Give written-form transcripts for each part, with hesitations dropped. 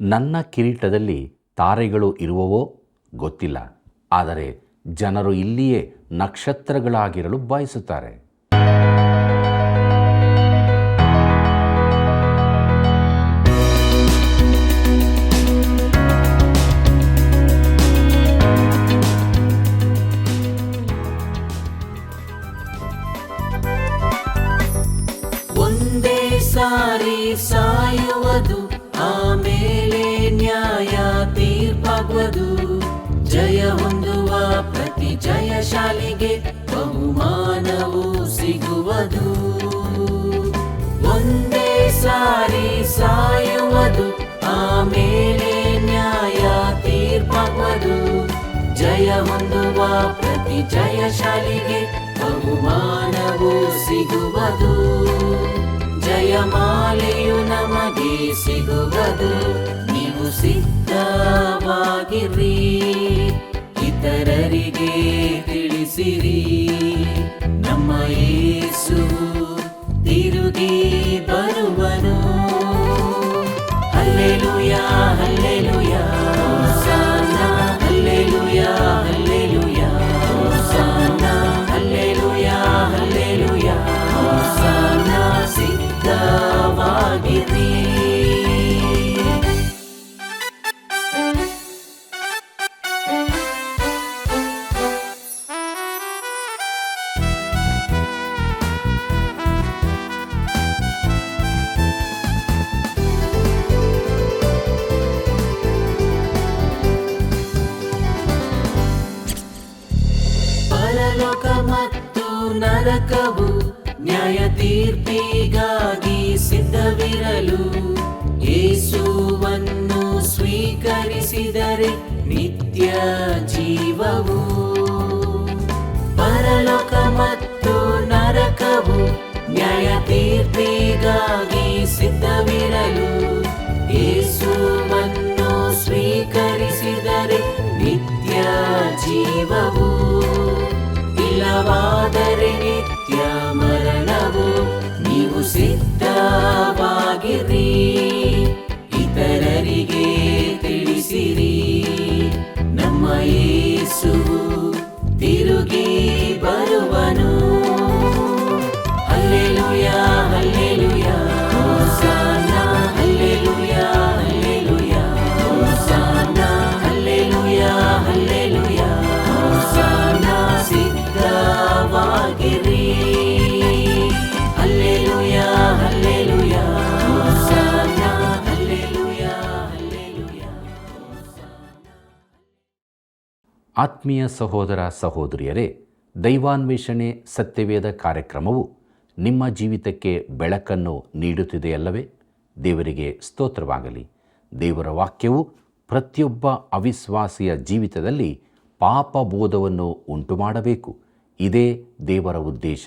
ನನ್ನ ಕಿರೀಟದಲ್ಲಿ ತಾರೆಗಳು ಇರುವವೋ ಗೊತ್ತಿಲ್ಲ, ಆದರೆ ಜನರು ಇಲ್ಲಿಯೇ ನಕ್ಷತ್ರಗಳಾಗಿರಲು ಬಯಸುತ್ತಾರೆ. ಒಂದೇ ಸಾರಿ ಸಾಯುವುದು, ಆಮೇಲೆ ನ್ಯಾಯ ತೀರ್ಪಾಗುವುದು. ಜಯ ಹೊಂದುವ ಪ್ರತಿ ಜಯಶಾಲಿಗೆ ಬಹುಮಾನವು ಸಿಗುವುದು. ಒಂದೇ ಸಾರಿ ಸಾಯುವುದು, ಆಮೇಲೆ ನ್ಯಾಯ ತೀರ್ಪಾಗುವುದು. ಜಯ ಹೊಂದುವ ಪ್ರತಿ ಜಯಶಾಲಿಗೆ ಬಹುಮಾನವು ಸಿಗುವುದು. ಜಯಮಾಲೆಯು ನಮಗೆ ಸಿಗುವುದು. ನೀವು ಸಿದ್ಧವಾಗಿರಿ, ಇತರರಿಗೆ ತಿಳಿಸಿರಿ. ನಮ್ಮ ಯೇಸು ತಿರುಗಿ ಬರುವನು. ಹಲ್ಲೆಲೂಯಾ ಹಲ್ಲೆಲೂಯಾ ಹೋಸನ್ನ, ಹಲ್ಲೆಲೂಯಾ ಹಲ್ಲೆಲೂಯಾ ಹೋಸನ್ನ, ಹಲ್ಲೆಲೂಯಾ ಹಲ್ಲೆಲೂಯಾ ಹೋಸನ್ನ. ಸಿದ್ಧವಾಗಿರಿ. ಪರಲೋಕ ಮತ್ತು ನರಕವು ನ್ಯಾಯ ತೀರ್ಪಿಗಾಗಿ ಸಿದ್ಧವಿರಲು, ಯೇಸುವನ್ನು ಸ್ವೀಕರಿಸಿದರೆ ನಿತ್ಯ ಜೀವವು. ಪರಲೋಕ ಮತ್ತು ನರಕವು ನ್ಯಾಯ ತೀರ್ಪಿಗಾಗಿ ಸಿದ್ಧವಿರಲು, ಯೇಸುವನ್ನು ಸ್ವೀಕರಿಸಿದರೆ ನಿತ್ಯ ಜೀವವು. ಇಲ್ಲವಾದರೆ ನಿತ್ಯ ಮರಣವು. ನೀವು ಸಿದ್ಧವಾಗಿರಿ, ಇತರರಿಗೆ ತಿಳಿಸಿರಿ. ನಮ್ಮ ಯೇಸು ತಿರುಗಿ ಬರುವನು. ಹಲ್ಲೆಲೂಯಾ ಹಲ್ಲೆಲೂಯಾ ಹೋಸನ್ನ, ಹಲ್ಲೆಲೂಯಾ ಹಲ್ಲೆಲೂಯಾ ಹೋಸನ್ನ, ಹಲ್ಲೆಲೂಯಾ ಹಲ್ಲೆಲೂಯಾ ಹೋಸನ್ನ. ಸಿದ್ಧವಾಗಿರಿ. ಹಲ್ಲೆಲೂಯಾ ಹಲ್ಲೆಲೂಯಾ ಹೋಸನ್ನ, ಹಲ್ಲೆಲೂಯಾ ಹಲ್ಲೆಲೂಯಾ ಹೋಸನ್ನ. ಆತ್ಮೀಯ ಸಹೋದರ ಸಹೋದರಿಯರೇ, ದೈವಾನ್ವೇಷಣೆ ಸತ್ಯವೇದ ಕಾರ್ಯಕ್ರಮವು ನಿಮ್ಮ ಜೀವಿತಕ್ಕೆ ಬೆಳಕನ್ನು ನೀಡುತ್ತಿದೆಯಲ್ಲವೇ? ದೇವರಿಗೆ ಸ್ತೋತ್ರವಾಗಲಿ. ದೇವರ ವಾಕ್ಯವು ಪ್ರತಿಯೊಬ್ಬ ಅವಿಶ್ವಾಸಿಯ ಜೀವಿತದಲ್ಲಿ ಪಾಪಬೋಧವನ್ನು ಉಂಟು ಮಾಡಬೇಕು. ಇದೇ ದೇವರ ಉದ್ದೇಶ.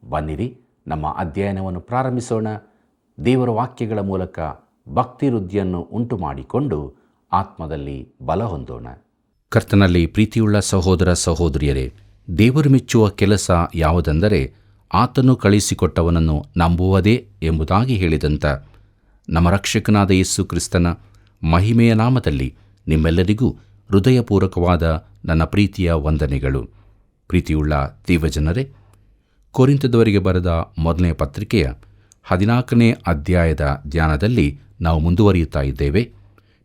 ಬನ್ನಿರಿ, ನಮ್ಮ ಅಧ್ಯಯನವನ್ನು ಪ್ರಾರಂಭಿಸೋಣ. ದೇವರ ವಾಕ್ಯಗಳ ಮೂಲಕ ಭಕ್ತಿ ವೃದ್ಧಿಯನ್ನು ಉಂಟು ಮಾಡಿಕೊಂಡು ಆತ್ಮದಲ್ಲಿ ಬಲ ಹೊಂದೋಣ. ಕರ್ತನಲ್ಲಿ ಪ್ರೀತಿಯುಳ್ಳ ಸಹೋದರ ಸಹೋದರಿಯರೇ, ದೇವರು ಮೆಚ್ಚುವ ಕೆಲಸ ಯಾವುದೆಂದರೆ ಆತನು ಕಳಿಸಿಕೊಟ್ಟವನನ್ನು ನಂಬುವುದೇ ಎಂಬುದಾಗಿ ಹೇಳಿದಂಥ ನಮ್ಮ ರಕ್ಷಕನಾದ ಯೇಸು ಕ್ರಿಸ್ತನ ಮಹಿಮೆಯ ನಾಮದಲ್ಲಿ ನಿಮ್ಮೆಲ್ಲರಿಗೂ ಹೃದಯಪೂರ್ವಕವಾದ ನನ್ನ ಪ್ರೀತಿಯ ವಂದನೆಗಳು. ಪ್ರೀತಿಯುಳ್ಳ ದೇವಜನರೇ, ಕೊರಿಂಥದವರಿಗೆ ಬರೆದ ಮೊದಲನೇ ಪತ್ರಿಕೆಯ 14ನೇ ಅಧ್ಯಾಯದ ಧ್ಯಾನದಲ್ಲಿ ನಾವು ಮುಂದುವರಿಯುತ್ತಾ ಇದ್ದೇವೆ.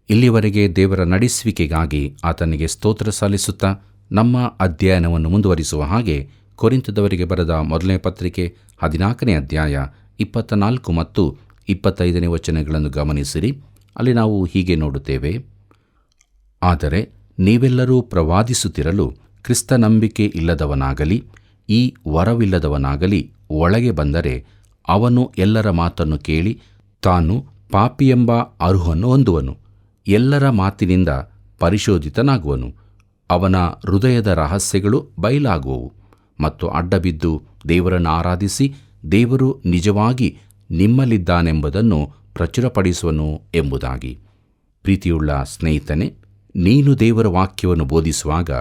ಇಲ್ಲಿವರೆಗೆ ದೇವರ ನಡೆಸುವಿಕೆಗಾಗಿ ಆತನಿಗೆ ಸ್ತೋತ್ರ ಸಲ್ಲಿಸುತ್ತಾ ನಮ್ಮ ಅಧ್ಯಯನವನ್ನು ಮುಂದುವರಿಸುವ ಹಾಗೆ ಕೊರಿಂಥದವರಿಗೆ ಬರೆದ ಮೊದಲನೇ ಪತ್ರಿಕೆ 14ನೇ ಅಧ್ಯಾಯ 24 ಮತ್ತು 25ನೇ ವಚನಗಳನ್ನು ಗಮನಿಸಿರಿ. ಅಲ್ಲಿ ನಾವು ಹೀಗೆ ನೋಡುತ್ತೇವೆ: ಆದರೆ ನೀವೆಲ್ಲರೂ ಪ್ರವಾದಿಸುತ್ತಿರಲು ಕ್ರಿಸ್ತ ನಂಬಿಕೆ ಇಲ್ಲದವನಾಗಲಿ ಈ ವರವಿಲ್ಲದವನಾಗಲಿ ಒಳಗೆ ಬಂದರೆ ಅವನು ಎಲ್ಲರ ಮಾತನ್ನು ಕೇಳಿ ತಾನು ಪಾಪಿಯೆಂಬ ಅರುಹನ್ನು ಹೊಂದುವನು. ಎಲ್ಲರ ಮಾತಿನಿಂದ ಪರಿಶೋಧಿತನಾಗುವನು. ಅವನ ಹೃದಯದ ರಹಸ್ಯಗಳು ಬಯಲಾಗುವವು ಮತ್ತು ಅಡ್ಡಬಿದ್ದು ದೇವರನ್ನು ಆರಾಧಿಸಿ ದೇವರು ನಿಜವಾಗಿ ನಿಮ್ಮಲ್ಲಿದ್ದಾನೆಂಬುದನ್ನು ಪ್ರಚುರಪಡಿಸುವನು ಎಂಬುದಾಗಿ. ಪ್ರೀತಿಯುಳ್ಳ ಸ್ನೇಹಿತನೇ, ನೀನು ದೇವರ ವಾಕ್ಯವನ್ನು ಬೋಧಿಸುವಾಗ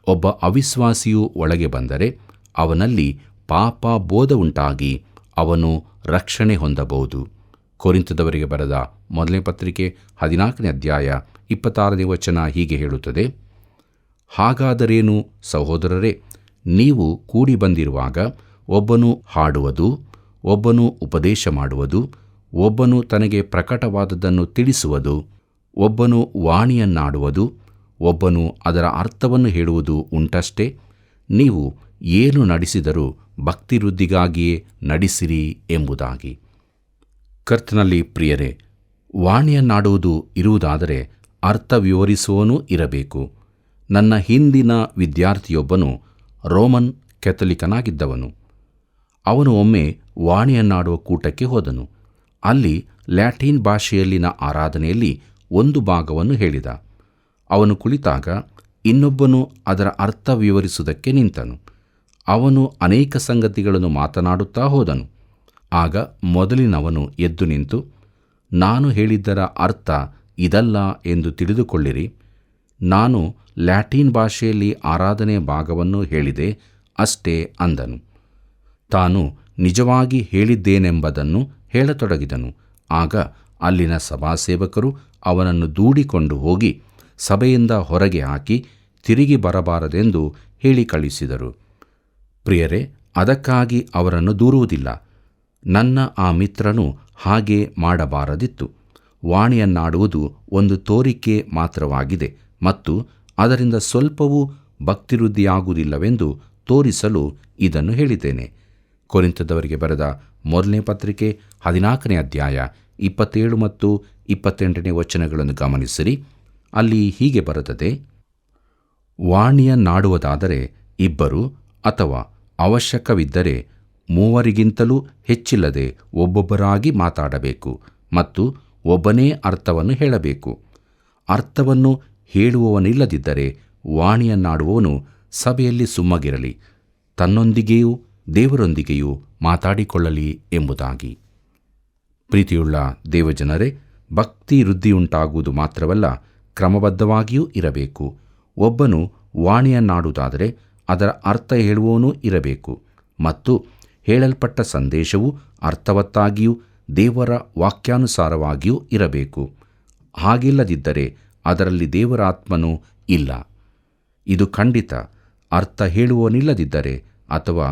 ಒಬ್ಬ ಅವಿಶ್ವಾಸಿಯು ಒಳಗೆ ಬಂದರೆ ಅವನಲ್ಲಿ ಪಾಪ ಬೋಧ ಉಂಟಾಗಿ ಅವನು ರಕ್ಷಣೆ ಹೊಂದಬಹುದು. ಕೊರಿಂಥದವರಿಗೆ ಬರೆದ ಮೊದಲನೇ ಪತ್ರಿಕೆ 14ನೇ ಅಧ್ಯಾಯ 26ನೇ ವಚನ ಹೀಗೆ ಹೇಳುತ್ತದೆ, ಹಾಗಾದರೇನು ಸಹೋದರರೇ, ನೀವು ಕೂಡಿ ಬಂದಿರುವಾಗ ಒಬ್ಬನು ಹಾಡುವುದು, ಒಬ್ಬನು ಉಪದೇಶ ಮಾಡುವುದು, ಒಬ್ಬನು ತನಗೆ ಪ್ರಕಟವಾದದ್ದನ್ನು ತಿಳಿಸುವುದು, ಒಬ್ಬನು ವಾಣಿಯನ್ನಾಡುವುದು, ಒಬ್ಬನು ಅದರ ಅರ್ಥವನ್ನು ಹೇಳುವುದು ಉಂಟಷ್ಟೇ. ನೀವು ಏನು ನಡೆಸಿದರೂ ಭಕ್ತಿವೃದ್ಧಿಗಾಗಿಯೇ ನಡೆಸಿರಿ ಎಂಬುದಾಗಿ. ಕರ್ತನಲ್ಲಿ ಪ್ರಿಯರೇ, ವಾಣಿಯನ್ನಾಡುವುದು ಇರುವುದಾದರೆ ಅರ್ಥ ವಿವರಿಸುವವನೂ ಇರಬೇಕು. ನನ್ನ ಹಿಂದಿನ ವಿದ್ಯಾರ್ಥಿಯೊಬ್ಬನು ರೋಮನ್ ಕೆಥೋಲಿಕನಾಗಿದ್ದವನು. ಅವನು ಒಮ್ಮೆ ವಾಣಿಯನ್ನಾಡುವ ಕೂಟಕ್ಕೆ ಹೋದನು. ಅಲ್ಲಿ ಲ್ಯಾಟಿನ್ ಭಾಷೆಯಲ್ಲಿನ ಆರಾಧನೆಯಲ್ಲಿ ಒಂದು ಭಾಗವನ್ನು ಹೇಳಿದ. ಅವನು ಕುಳಿತಾಗ ಇನ್ನೊಬ್ಬನು ಅದರ ಅರ್ಥ ವಿವರಿಸುವುದಕ್ಕೆ ನಿಂತನು. ಅವನು ಅನೇಕ ಸಂಗತಿಗಳನ್ನು ಮಾತನಾಡುತ್ತಾ ಹೋದನು. ಆಗ ಮೊದಲಿನವನು ಎದ್ದು ನಿಂತು, ನಾನು ಹೇಳಿದ್ದರ ಅರ್ಥ ಇದಲ್ಲ ಎಂದು ತಿಳಿದುಕೊಳ್ಳಿರಿ. ನಾನು ಲ್ಯಾಟಿನ್ ಭಾಷೆಯಲ್ಲಿ ಆರಾಧನೆಯ ಭಾಗವನ್ನು ಹೇಳಿದೆ ಅಷ್ಟೇ ಅಂದನು. ತಾನು ನಿಜವಾಗಿ ಹೇಳಿದ್ದೇನೆಂಬುದನ್ನು ಹೇಳತೊಡಗಿದನು. ಆಗ ಅಲ್ಲಿನ ಸಭಾಸೇವಕರು ಅವನನ್ನು ದೂಡಿಕೊಂಡು ಹೋಗಿ ಸಭೆಯಿಂದ ಹೊರಗೆ ಹಾಕಿ ತಿರುಗಿ ಬರಬಾರದೆಂದು ಹೇಳಿ ಕಳಿಸಿದರು. ಪ್ರಿಯರೇ, ಅದಕ್ಕಾಗಿ ಅವರನ್ನು ದೂರುವುದಿಲ್ಲ. ನನ್ನ ಆ ಮಿತ್ರನು ಹಾಗೆ ಮಾಡಬಾರದಿತ್ತು. ವಾಣಿಯನ್ನಾಡುವುದು ಒಂದು ತೋರಿಕೆ ಮಾತ್ರವಾಗಿದೆ ಮತ್ತು ಅದರಿಂದ ಸ್ವಲ್ಪವೂ ಭಕ್ತಿವೃದ್ಧಿಯಾಗುವುದಿಲ್ಲವೆಂದು ತೋರಿಸಲು ಇದನ್ನು ಹೇಳಿದ್ದೇನೆ. ಕೊರಿಂಥದವರಿಗೆ ಬರೆದ ಮೊದಲನೇ ಪತ್ರಿಕೆ 14ನೇ ಅಧ್ಯಾಯ 27 ಮತ್ತು 28ನೇ ವಚನಗಳನ್ನು ಗಮನಿಸಿರಿ. ಅಲ್ಲಿ ಹೀಗೆ ಬರೆದದೆ, ವಾಣಿಯನ್ನಾಡುವುದಾದರೆ ಇಬ್ಬರು ಅಥವಾ ಅವಶ್ಯಕವಿದ್ದರೆ ಮೂವರಿಗಿಂತಲೂ ಹೆಚ್ಚಿಲ್ಲದೆ ಒಬ್ಬೊಬ್ಬರಾಗಿ ಮಾತಾಡಬೇಕು ಮತ್ತು ಒಬ್ಬನೇ ಅರ್ಥವನ್ನು ಹೇಳಬೇಕು. ಅರ್ಥವನ್ನು ಹೇಳುವವನಿಲ್ಲದಿದ್ದರೆ ವಾಣಿಯನ್ನಾಡುವವನು ಸಭೆಯಲ್ಲಿ ಸುಮ್ಮಗಿರಲಿ, ತನ್ನೊಂದಿಗೆಯೂ ದೇವರೊಂದಿಗೆಯೂ ಮಾತಾಡಿಕೊಳ್ಳಲಿ ಎಂಬುದಾಗಿ. ಪ್ರೀತಿಯುಳ್ಳ ದೇವಜನರೇ, ಭಕ್ತಿ ವೃದ್ಧಿಯುಂಟಾಗುವುದು ಮಾತ್ರವಲ್ಲ, ಕ್ರಮಬದ್ಧವಾಗಿಯೂ ಇರಬೇಕು. ಒಬ್ಬನು ವಾಣಿಯನ್ನಾಡುವುದಾದರೆ ಅದರ ಅರ್ಥ ಹೇಳುವವನೂ ಇರಬೇಕು ಮತ್ತು ಹೇಳಲ್ಪಟ್ಟ ಸಂದೇಶವು ಅರ್ಥವತ್ತಾಗಿಯೂ ದೇವರ ವಾಕ್ಯಾನುಸಾರವಾಗಿಯೂ ಇರಬೇಕು. ಹಾಗಿಲ್ಲದಿದ್ದರೆ ಅದರಲ್ಲಿ ದೇವರ ಆತ್ಮನೂ ಇಲ್ಲ. ಇದು ಖಂಡಿತ. ಅರ್ಥ ಹೇಳುವವನಿಲ್ಲದಿದ್ದರೆ ಅಥವಾ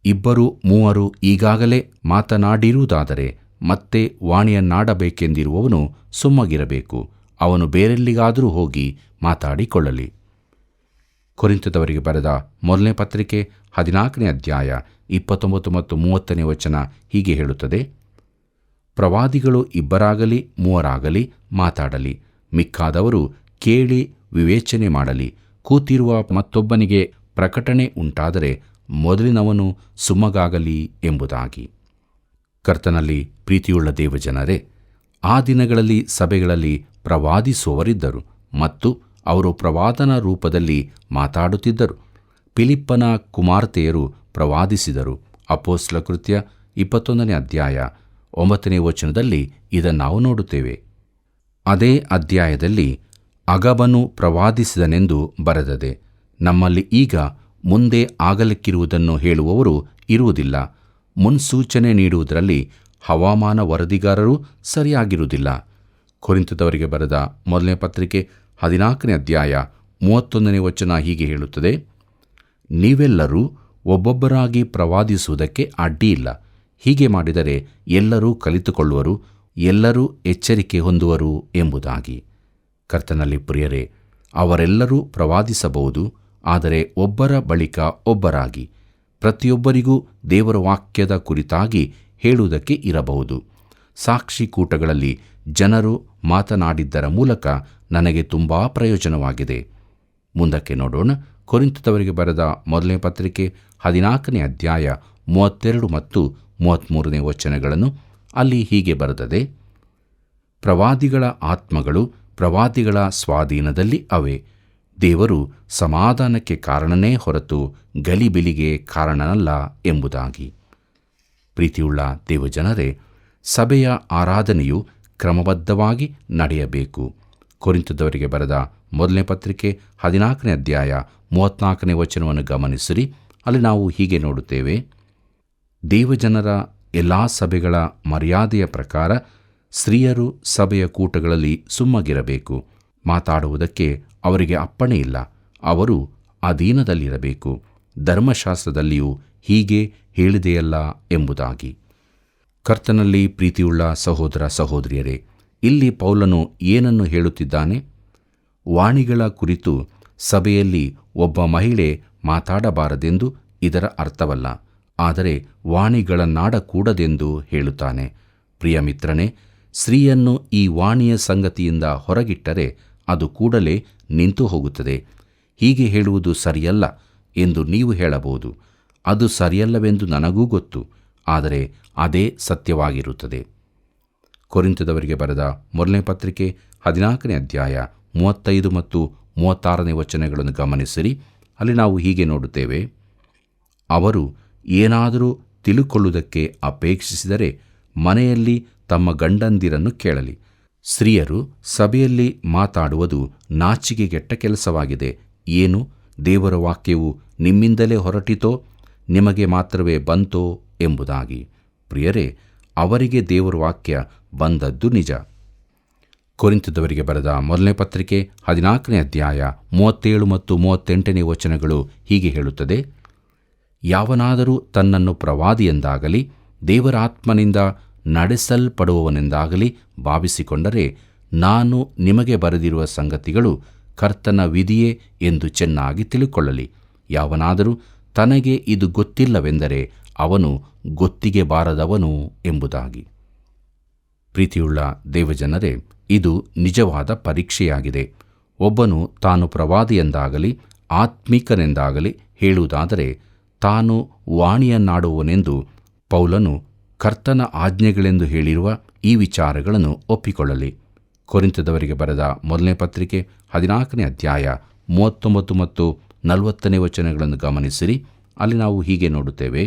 ಇಬ್ಬರು ಮೂವರು ಈಗಾಗಲೇ ಮಾತನಾಡಿರುವುದಾದರೆ ಮತ್ತೆ ವಾಣಿಯನ್ನಾಡಬೇಕೆಂದಿರುವವನು ಸುಮ್ಮಗಿರಬೇಕು. ಅವನು ಬೇರೆಲ್ಲಿಗಾದರೂ ಹೋಗಿ ಮಾತಾಡಿಕೊಳ್ಳಲಿ. ಕೊರಿಂಥದವರಿಗೆ ಬರೆದ ಮೊದಲನೇ ಪತ್ರಿಕೆ 14ನೇ ಅಧ್ಯಾಯ 29 ಮತ್ತು 30ನೇ ವಚನ ಹೀಗೆ ಹೇಳುತ್ತದೆ, ಪ್ರವಾದಿಗಳು ಇಬ್ಬರಾಗಲಿ ಮೂವರಾಗಲಿ ಮಾತಾಡಲಿ, ಮಿಕ್ಕಾದವರು ಕೇಳಿ ವಿವೇಚನೆ ಮಾಡಲಿ. ಕೂತಿರುವ ಮತ್ತೊಬ್ಬನಿಗೆ ಪ್ರಕಟಣೆ ಉಂಟಾದರೆ ಮೊದಲಿನವನು ಸುಮ್ಮಗಾಗಲಿ ಎಂಬುದಾಗಿ. ಕರ್ತನಲ್ಲಿ ಪ್ರೀತಿಯುಳ್ಳ ದೇವಜನರೇ, ಆ ದಿನಗಳಲ್ಲಿ ಸಭೆಗಳಲ್ಲಿ ಪ್ರವಾದಿಸುವವರಿದ್ದರು ಮತ್ತು ಅವರು ಪ್ರವಾದನ ರೂಪದಲ್ಲಿ ಮಾತಾಡುತ್ತಿದ್ದರು. ಫಿಲಿಪ್ಪನ ಕುಮಾರ್ತೆಯರು ಪ್ರವಾದಿಸಿದರು. ಅಪೊಸ್ತಲ ಕೃತ್ಯ 21ನೇ ಅಧ್ಯಾಯ 9ನೇ ವಚನದಲ್ಲಿ ಇದನ್ನು ನಾವು ನೋಡುತ್ತೇವೆ. ಅದೇ ಅಧ್ಯಾಯದಲ್ಲಿ ಅಗಬನು ಪ್ರವಾದಿಸಿದನೆಂದು ಬರೆದದೆ. ನಮ್ಮಲ್ಲಿ ಈಗ ಮುಂದೆ ಆಗಲಿಕ್ಕಿರುವುದನ್ನು ಹೇಳುವವರು ಇರುವುದಿಲ್ಲ. ಮುನ್ಸೂಚನೆ ನೀಡುವುದರಲ್ಲಿ ಹವಾಮಾನ ವರದಿಗಾರರೂ ಸರಿಯಾಗಿರುವುದಿಲ್ಲ. ಕೊರಿಂಥದವರಿಗೆ ಬರೆದ ಮೊದಲನೇ ಪತ್ರಿಕೆ 14ನೇ ಅಧ್ಯಾಯ 31ನೇ ವಚನ ಹೀಗೆ ಹೇಳುತ್ತದೆ, ನೀವೆಲ್ಲರೂ ಒಬ್ಬೊಬ್ಬರಾಗಿ ಪ್ರವಾದಿಸುವುದಕ್ಕೆ ಅಡ್ಡಿಯಿಲ್ಲ. ಹೀಗೆ ಮಾಡಿದರೆ ಎಲ್ಲರೂ ಕಲಿತುಕೊಳ್ಳುವರು, ಎಲ್ಲರೂ ಎಚ್ಚರಿಕೆ ಹೊಂದುವರು ಎಂಬುದಾಗಿ. ಕರ್ತನಲ್ಲಿ ಪ್ರಿಯರೇ, ಅವರೆಲ್ಲರೂ ಪ್ರವಾದಿಸಬಹುದು, ಆದರೆ ಒಬ್ಬರ ಬಳಿಕ ಒಬ್ಬರಾಗಿ ಪ್ರತಿಯೊಬ್ಬರಿಗೂ ದೇವರ ವಾಕ್ಯದ ಕುರಿತಾಗಿ ಹೇಳುವುದಕ್ಕೆ ಇರಬಹುದು. ಸಾಕ್ಷಿ ಕೂಟಗಳಲ್ಲಿ ಜನರು ಮಾತನಾಡಿದ್ದರ ಮೂಲಕ ನನಗೆ ತುಂಬ ಪ್ರಯೋಜನವಾಗಿದೆ. ಮುಂದಕ್ಕೆ ನೋಡೋಣ. ಕೊರಿಂಥದವರಿಗೆ ಬರೆದ ಮೊದಲನೇ ಪತ್ರಿಕೆ 14ನೇ ಅಧ್ಯಾಯ 32 ಮತ್ತು 33ನೇ ವಚನಗಳನ್ನು. ಅಲ್ಲಿ ಹೀಗೆ ಬರೆದದೆ, ಪ್ರವಾದಿಗಳ ಆತ್ಮಗಳು ಪ್ರವಾದಿಗಳ ಸ್ವಾಧೀನದಲ್ಲಿ ಅವೆ. ದೇವರು ಸಮಾಧಾನಕ್ಕೆ ಕಾರಣನೇ ಹೊರತು ಗಲಿಬಿಲಿಗೆ ಕಾರಣನಲ್ಲ ಎಂಬುದಾಗಿ. ಪ್ರೀತಿಯುಳ್ಳ ದೇವಜನರೇ, ಸಭೆಯ ಆರಾಧನೆಯು ಕ್ರಮಬದ್ಧವಾಗಿ ನಡೆಯಬೇಕು. ಕೊರಿಂಥದವರಿಗೆ ಬರೆದ ಮೊದಲನೇ ಪತ್ರಿಕೆ 14ನೇ ಅಧ್ಯಾಯ 34ನೇ ವಚನವನ್ನು ಗಮನಿಸಿರಿ. ಅಲ್ಲಿ ನಾವು ಹೀಗೆ ನೋಡುತ್ತೇವೆ, ದೇವಜನರ ಎಲ್ಲ ಸಭೆಗಳ ಮರ್ಯಾದೆಯ ಪ್ರಕಾರ ಸ್ತ್ರೀಯರು ಸಭೆಯ ಕೂಟಗಳಲ್ಲಿ ಸುಮ್ಮಗಿರಬೇಕು. ಮಾತಾಡುವುದಕ್ಕೆ ಅವರಿಗೆ ಅಪ್ಪಣೆ ಇಲ್ಲ. ಅವರು ಅಧೀನದಲ್ಲಿರಬೇಕು. ಧರ್ಮಶಾಸ್ತ್ರದಲ್ಲಿಯೂ ಹೀಗೆ ಹೇಳಿದೆಯಲ್ಲ ಎಂಬುದಾಗಿ. ಕರ್ತನಲ್ಲಿ ಪ್ರೀತಿಯುಳ್ಳ ಸಹೋದರ ಸಹೋದರಿಯರೇ, ಇಲ್ಲಿ ಪೌಲನು ಏನನ್ನು ಹೇಳುತ್ತಿದ್ದಾನೆ? ವಾಣಿಗಳ ಕುರಿತು ಸಭೆಯಲ್ಲಿ ಒಬ್ಬ ಮಹಿಳೆ ಮಾತಾಡಬಾರದೆಂದು ಇದರ ಅರ್ಥವಲ್ಲ, ಆದರೆ ವಾಣಿಗಳನ್ನಾಡಕೂಡದೆಂದು ಹೇಳುತ್ತಾನೆ. ಪ್ರಿಯ ಮಿತ್ರನೇ, ಸ್ತ್ರೀಯನ್ನು ಈ ವಾಣಿಯ ಸಂಗತಿಯಿಂದ ಹೊರಗಿಟ್ಟರೆ ಅದು ಕೂಡಲೇ ನಿಂತು ಹೋಗುತ್ತದೆ. ಹೀಗೆ ಹೇಳುವುದು ಸರಿಯಲ್ಲ ಎಂದು ನೀವು ಹೇಳಬಹುದು. ಅದು ಸರಿಯಲ್ಲವೆಂದು ನನಗೂ ಗೊತ್ತು, ಆದರೆ ಅದೇ ಸತ್ಯವಾಗಿರುತ್ತದೆ. ಕೊರಿಂಥದವರಿಗೆ ಬರೆದ ಮೊದಲನೇ ಪತ್ರಿಕೆ 14ನೇ ಅಧ್ಯಾಯ 35 ಮತ್ತು 36ನೇ ವಚನಗಳನ್ನು ಗಮನಿಸಿರಿ. ಅಲ್ಲಿ ನಾವು ಹೀಗೆ ನೋಡುತ್ತೇವೆ: ಅವರು ಏನಾದರೂ ತಿಳುಕೊಳ್ಳುವುದಕ್ಕೆ ಅಪೇಕ್ಷಿಸಿದರೆ ಮನೆಯಲ್ಲಿ ತಮ್ಮ ಗಂಡಂದಿರನ್ನು ಕೇಳಲಿ. ಸ್ತ್ರೀಯರು ಸಭೆಯಲ್ಲಿ ಮಾತಾಡುವುದು ನಾಚಿಕೆಗೆಟ್ಟ ಕೆಲಸವಾಗಿದೆ. ಏನು, ದೇವರ ವಾಕ್ಯವು ನಿಮ್ಮಿಂದಲೇ ಹೊರಟಿತೋ, ನಿಮಗೆ ಮಾತ್ರವೇ ಬಂತೋ ಎಂಬುದಾಗಿ. ಪ್ರಿಯರೇ, ಅವರಿಗೆ ದೇವರ ವಾಕ್ಯ ಬಂದದ್ದು ನಿಜ. ಕೊರಿಂಥದವರಿಗೆ ಬರೆದ ಮೊದಲನೇ ಪತ್ರಿಕೆ 14ನೇ ಅಧ್ಯಾಯ 37 ಮತ್ತು 38ನೇ ವಚನಗಳು ಹೀಗೆ ಹೇಳುತ್ತದೆ: ಯಾವನಾದರೂ ತನ್ನನ್ನು ಪ್ರವಾದಿಯೆಂದಾಗಲಿ ದೇವರ ಆತ್ಮನಿಂದ ನಡೆಸಲ್ಪಡುವವನೆಂದಾಗಲಿ ಭಾವಿಸಿಕೊಂಡರೆ, ನಾನು ನಿಮಗೆ ಬರೆದಿರುವ ಸಂಗತಿಗಳು ಕರ್ತನ ವಿಧಿಯೇ ಎಂದು ಚೆನ್ನಾಗಿ ತಿಳುಕೊಳ್ಳಲಿ. ಯಾವನಾದರೂ ತನಗೆ ಇದು ಗೊತ್ತಿಲ್ಲವೆಂದರೆ ಅವನು ಗೊತ್ತಿಗೆ ಬಾರದವನು ಎಂಬುದಾಗಿ. ಪ್ರೀತಿಯುಳ್ಳ ದೇವಜನರೇ, ಇದು ನಿಜವಾದ ಪರೀಕ್ಷೆಯಾಗಿದೆ. ಒಬ್ಬನು ತಾನು ಪ್ರವಾದಿಯೆಂದಾಗಲಿ ಆತ್ಮಿಕನೆಂದಾಗಲಿ ಹೇಳುವುದಾದರೆ ತಾನು ವಾಣಿಯನ್ನಾಡುವನೆಂದು ಪೌಲನು ಕರ್ತನ ಆಜ್ಞೆಗಳೆಂದು ಹೇಳಿರುವ ಈ ವಿಚಾರಗಳನ್ನು ಒಪ್ಪಿಕೊಳ್ಳಲಿ. ಕೊರಿಂಥದವರಿಗೆ ಬರೆದ ಮೊದಲನೇ ಪತ್ರಿಕೆ 14ನೇ ಅಧ್ಯಾಯ 39 ಮತ್ತು 40ನೇ ವಚನಗಳನ್ನು ಗಮನಿಸಿರಿ. ಅಲ್ಲಿ ನಾವು ಹೀಗೆ ನೋಡುತ್ತೇವೆ: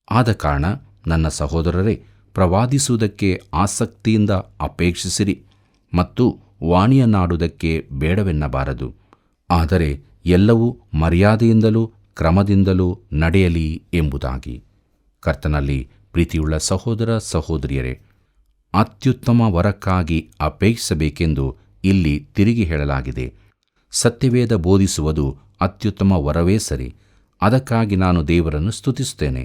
ಆದ ಕಾರಣ ನನ್ನ ಸಹೋದರರೇ, ಪ್ರವಾದಿಸುವುದಕ್ಕೆ ಆಸಕ್ತಿಯಿಂದ ಅಪೇಕ್ಷಿಸಿರಿ ಮತ್ತು ವಾಣಿಯನ್ನಾಡುವುದಕ್ಕೆ ಬೇಡವೆನ್ನಬಾರದು. ಆದರೆ ಎಲ್ಲವೂ ಮರ್ಯಾದೆಯಿಂದಲೂ ಕ್ರಮದಿಂದಲೂ ನಡೆಯಲಿ ಎಂಬುದಾಗಿ. ಕರ್ತನಲ್ಲಿ ಪ್ರೀತಿಯುಳ್ಳ ಸಹೋದರ ಸಹೋದರಿಯರೇ, ಅತ್ಯುತ್ತಮ ವರಕ್ಕಾಗಿ ಅಪೇಕ್ಷಿಸಬೇಕೆಂದು ಇಲ್ಲಿ ತಿರುಗಿ ಹೇಳಲಾಗಿದೆ. ಸತ್ಯವೇದ ಬೋಧಿಸುವುದು ಅತ್ಯುತ್ತಮ ವರವೇ ಸರಿ. ಅದಕ್ಕಾಗಿ ನಾನು ದೇವರನ್ನು ಸ್ತುತಿಸುತ್ತೇನೆ.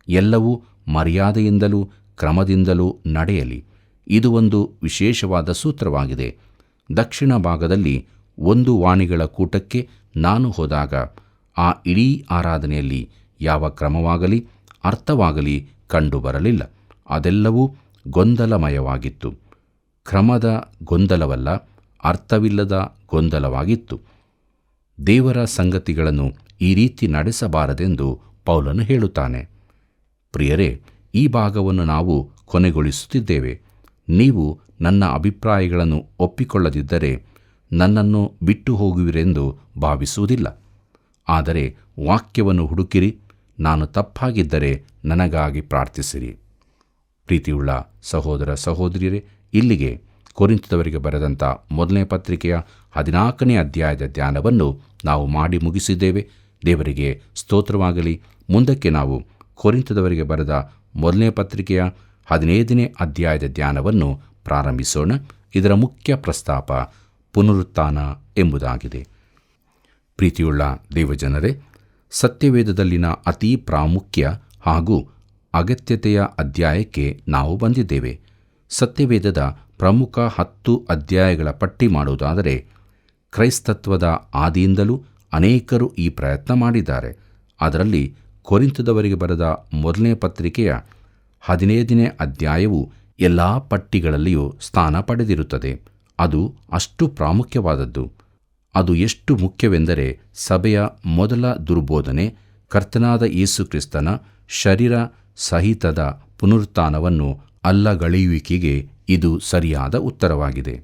ಎಲ್ಲವೂ ಮರ್ಯಾದೆಯಿಂದಲೂ ಕ್ರಮದಿಂದಲೂ ನಡೆಯಲಿ. ಇದು ಒಂದು ವಿಶೇಷವಾದ ಸೂತ್ರವಾಗಿದೆ. ದಕ್ಷಿಣ ಭಾಗದಲ್ಲಿ ಒಂದು ವಾಣಿಗಳ ಕೂಟಕ್ಕೆ ನಾನು ಹೋದಾಗ ಆ ಇಡೀ ಆರಾಧನೆಯಲ್ಲಿ ಯಾವ ಕ್ರಮವಾಗಲಿ ಅರ್ಥವಾಗಲಿ ಕಂಡುಬರಲಿಲ್ಲ. ಅದೆಲ್ಲವೂ ಗೊಂದಲಮಯವಾಗಿತ್ತು. ಕ್ರಮದ ಗೊಂದಲವಲ್ಲ, ಅರ್ಥವಿಲ್ಲದ ಗೊಂದಲವಾಗಿತ್ತು. ದೇವರ ಸಂಗತಿಗಳನ್ನು ಈ ರೀತಿ ನಡೆಸಬಾರದೆಂದು ಪೌಲನು ಹೇಳುತ್ತಾನೆ. ಪ್ರಿಯರೇ, ಈ ಭಾಗವನ್ನು ನಾವು ಕೊನೆಗೊಳಿಸುತ್ತಿದ್ದೇವೆ. ನೀವು ನನ್ನ ಅಭಿಪ್ರಾಯಗಳನ್ನು ಒಪ್ಪಿಕೊಳ್ಳದಿದ್ದರೆ ನನ್ನನ್ನು ಬಿಟ್ಟು ಹೋಗುವಿರೆಂದು ಭಾವಿಸುವುದಿಲ್ಲ. ಆದರೆ ವಾಕ್ಯವನ್ನು ಹುಡುಕಿರಿ. ನಾನು ತಪ್ಪಾಗಿದ್ದರೆ ನನಗಾಗಿ ಪ್ರಾರ್ಥಿಸಿರಿ. ಪ್ರೀತಿಯುಳ್ಳ ಸಹೋದರ ಸಹೋದರಿಯರೇ, ಇಲ್ಲಿಗೆ ಕೊರಿಂಥದವರಿಗೆ ಬರೆದಂಥ ಮೊದಲನೇ ಪತ್ರಿಕೆಯ 14ನೇ ಅಧ್ಯಾಯದ ಧ್ಯಾನವನ್ನು ನಾವು ಮಾಡಿ ಮುಗಿಸಿದ್ದೇವೆ. ದೇವರಿಗೆ ಸ್ತೋತ್ರವಾಗಲಿ. ಮುಂದಕ್ಕೆ ನಾವು ಕೊರಿಂಥದವರಿಗೆ ಬರೆದ ಮೊದಲನೇ ಪತ್ರಿಕೆಯ 15ನೇ ಅಧ್ಯಾಯದ ಧ್ಯಾನವನ್ನು ಪ್ರಾರಂಭಿಸೋಣ. ಇದರ ಮುಖ್ಯ ಪ್ರಸ್ತಾಪ ಪುನರುತ್ಥಾನ ಎಂಬುದಾಗಿದೆ. ಪ್ರೀತಿಯುಳ್ಳ ದೇವಜನರೇ, ಸತ್ಯವೇದದಲ್ಲಿನ ಅತೀ ಪ್ರಾಮುಖ್ಯ ಹಾಗೂ ಅಗತ್ಯತೆಯ ಅಧ್ಯಾಯಕ್ಕೆ ನಾವು ಬಂದಿದ್ದೇವೆ. ಸತ್ಯವೇದದ ಪ್ರಮುಖ 10 ಅಧ್ಯಾಯಗಳ ಪಟ್ಟಿ ಮಾಡುವುದಾದರೆ ಕ್ರೈಸ್ತತ್ವದ ಆದಿಯಿಂದಲೂ ಅನೇಕರು ಈ ಪ್ರಯತ್ನ ಮಾಡಿದ್ದಾರೆ. ಅದರಲ್ಲಿ ಕೊರಿಂಥದವರಿಗೆ ಬರೆದ ಮೊದಲನೇ ಪತ್ರಿಕೆಯ 15ನೇ ಅಧ್ಯಾಯವು ಎಲ್ಲ ಪಟ್ಟಿಗಳಲ್ಲಿಯೂ ಸ್ಥಾನ ಪಡೆದಿರುತ್ತದೆ. ಅದು ಅಷ್ಟು ಪ್ರಾಮುಖ್ಯವಾದದ್ದು. ಅದು ಎಷ್ಟು ಮುಖ್ಯವೆಂದರೆ ಸಭೆಯ ಮೊದಲ ದುರ್ಬೋಧನೆ, ಕರ್ತನಾದ ಯೇಸು ಕ್ರಿಸ್ತನ ಶರೀರ ಸಹಿತದ ಪುನರುತ್ಥಾನವನ್ನು ಅಲ್ಲಗಳೆಯುವಿಕೆಗೆ ಇದು ಸರಿಯಾದ ಉತ್ತರವಾಗಿದೆ.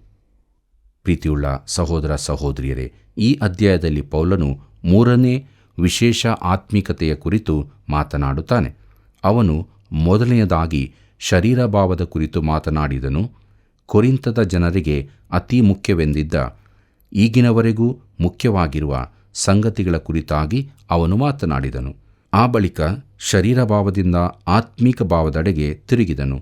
ಪ್ರೀತಿಯುಳ್ಳ ಸಹೋದರ ಸಹೋದರಿಯರೇ, ಈ ಅಧ್ಯಾಯದಲ್ಲಿ ಪೌಲನು 3ನೇ ವಿಶೇಷ ಆತ್ಮಿಕತೆಯ ಕುರಿತು ಮಾತನಾಡುತ್ತಾನೆ. ಅವನು ಮೊದಲನೆಯದಾಗಿ ಶರೀರಭಾವದ ಕುರಿತು ಮಾತನಾಡಿದನು. ಕೊರಿಂಥದ ಜನರಿಗೆ ಅತಿ ಮುಖ್ಯವೆಂದಿದ್ದ, ಈಗಿನವರೆಗೂ ಮುಖ್ಯವಾಗಿರುವ ಸಂಗತಿಗಳ ಕುರಿತಾಗಿ ಅವನು ಮಾತನಾಡಿದನು. ಆ ಬಳಿಕ ಶರೀರಭಾವದಿಂದ ಆತ್ಮಿಕ ಭಾವದೆಡೆಗೆ ತಿರುಗಿದನು.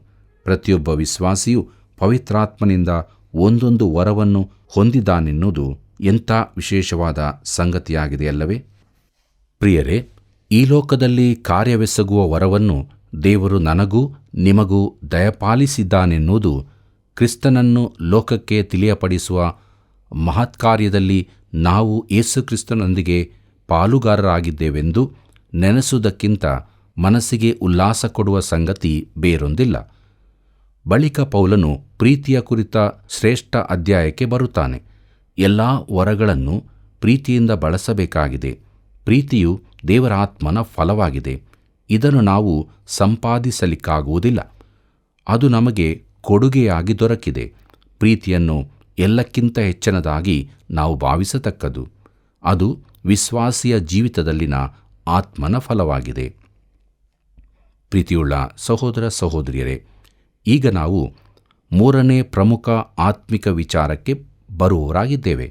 ಪ್ರತಿಯೊಬ್ಬ ವಿಶ್ವಾಸಿಯು ಪವಿತ್ರಾತ್ಮನಿಂದ ಒಂದೊಂದು ವರವನ್ನು ಹೊಂದಿದ್ದಾನೆನ್ನುವುದು ಎಂಥ ವಿಶೇಷವಾದ ಸಂಗತಿಯಾಗಿದೆಯಲ್ಲವೇ? ಪ್ರಿಯರೇ, ಈ ಲೋಕದಲ್ಲಿ ಕಾರ್ಯವೆಸಗುವ ವರವನ್ನು ದೇವರು ನನಗೂ ನಿಮಗೂ ದಯಪಾಲಿಸಿದ್ದಾನೆನ್ನುವುದು ಕ್ರಿಸ್ತನನ್ನು ಲೋಕಕ್ಕೆ ತಿಳಿಯಪಡಿಸುವ ಮಹತ್ಕಾರ್ಯದಲ್ಲಿ ನಾವು ಯೇಸುಕ್ರಿಸ್ತನೊಂದಿಗೆ ಪಾಲುಗಾರರಾಗಿದ್ದೇವೆಂದು ನೆನೆಸುವುದಕ್ಕಿಂತ ಮನಸ್ಸಿಗೆ ಉಲ್ಲಾಸ ಕೊಡುವ ಸಂಗತಿ ಬೇರೊಂದಿಲ್ಲ. ಬಳಿಕ ಪೌಲನು ಪ್ರೀತಿಯ ಕುರಿತ ಶ್ರೇಷ್ಠ ಅಧ್ಯಾಯಕ್ಕೆ ಬರುತ್ತಾನೆ. ಎಲ್ಲ ವರಗಳನ್ನು ಪ್ರೀತಿಯಿಂದ ಬಳಸಬೇಕಾಗಿದೆ. ಪ್ರೀತಿಯು ದೇವರ ಆತ್ಮನ ಫಲವಾಗಿದೆ. ಇದನ್ನು ನಾವು ಸಂಪಾದಿಸಲಿಕ್ಕಾಗುವುದಿಲ್ಲ. ಅದು ನಮಗೆ ಕೊಡುಗೆಯಾಗಿ ದೊರಕಿದೆ. ಪ್ರೀತಿಯನ್ನು ಎಲ್ಲಕ್ಕಿಂತ ಹೆಚ್ಚಿನದಾಗಿ ನಾವು ಭಾವಿಸತಕ್ಕದ್ದು. ಅದು ವಿಶ್ವಾಸಿಯ ಜೀವಿತದಲ್ಲಿನ ಆತ್ಮನ ಫಲವಾಗಿದೆ. ಪ್ರೀತಿಯುಳ್ಳ ಸಹೋದರ ಸಹೋದರಿಯರೇ, ಈಗ ನಾವು ಮೂರನೇ ಪ್ರಮುಖ ಆತ್ಮಿಕ ವಿಚಾರಕ್ಕೆ ಬರುವವರಾಗಿದ್ದೇವೆ.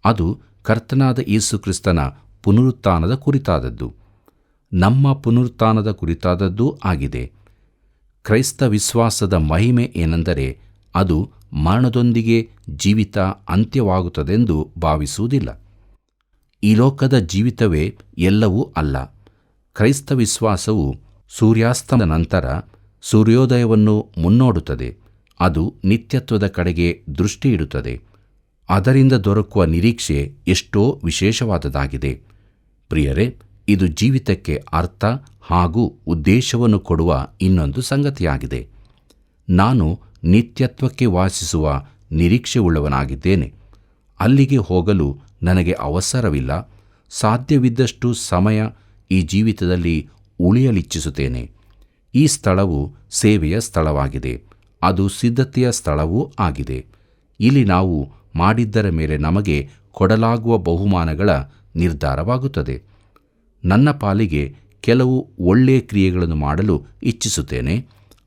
ಅದು ಕರ್ತನಾದ ಯೇಸು ಕ್ರಿಸ್ತನ ಪುನರುತ್ಥಾನದ ಕುರಿತಾದದ್ದು, ನಮ್ಮ ಪುನರುತ್ಥಾನದ ಕುರಿತಾದದ್ದೂ ಆಗಿದೆ. ಕ್ರೈಸ್ತ ವಿಶ್ವಾಸದ ಮಹಿಮೆ ಏನೆಂದರೆ ಅದು ಮರಣದೊಂದಿಗೆ ಜೀವಿತ ಅಂತ್ಯವಾಗುತ್ತದೆಂದು ಭಾವಿಸುವುದಿಲ್ಲ. ಈ ಲೋಕದ ಜೀವಿತವೇ ಎಲ್ಲವೂ ಅಲ್ಲ. ಕ್ರೈಸ್ತ ವಿಶ್ವಾಸವು ಸೂರ್ಯಾಸ್ತದ ನಂತರ ಸೂರ್ಯೋದಯವನ್ನು ಮುನ್ನೋಡುತ್ತದೆ. ಅದು ನಿತ್ಯತ್ವದ ಕಡೆಗೆ ದೃಷ್ಟಿಯಿಡುತ್ತದೆ. ಅದರಿಂದ ದೊರಕುವ ನಿರೀಕ್ಷೆ ಎಷ್ಟೋ ವಿಶೇಷವಾದದ್ದಾಗಿದೆ. ಪ್ರಿಯರೇ, ಇದು ಜೀವಿತಕ್ಕೆ ಅರ್ಥ ಹಾಗೂ ಉದ್ದೇಶವನ್ನು ಕೊಡುವ ಇನ್ನೊಂದು ಸಂಗತಿಯಾಗಿದೆ. ನಾನು ನಿತ್ಯತ್ವಕ್ಕೆ ವಾಸಿಸುವ ನಿರೀಕ್ಷೆಯುಳ್ಳವನಾಗಿದ್ದೇನೆ. ಅಲ್ಲಿಗೆ ಹೋಗಲು ನನಗೆ ಅವಸರವಿಲ್ಲ. ಸಾಧ್ಯವಿದ್ದಷ್ಟು ಸಮಯ ಈ ಜೀವಿತದಲ್ಲಿ ಉಳಿಯಲಿಚ್ಛಿಸುತ್ತೇನೆ. ಈ ಸ್ಥಳವು ಸೇವೆಯ ಸ್ಥಳವಾಗಿದೆ. ಅದು ಸಿದ್ಧತೆಯ ಸ್ಥಳವೂ ಆಗಿದೆ. ಇಲ್ಲಿ ನಾವು ಮಾಡಿದ್ದರ ಮೇಲೆ ನಮಗೆ ಕೊಡಲಾಗುವ ಬಹುಮಾನಗಳ ನಿರ್ಧಾರವಾಗುತ್ತದೆ. ನನ್ನ ಪಾಲಿಗೆ ಕೆಲವು ಒಳ್ಳೆಯ ಕ್ರಿಯೆಗಳನ್ನು ಮಾಡಲು ಇಚ್ಛಿಸುತ್ತೇನೆ.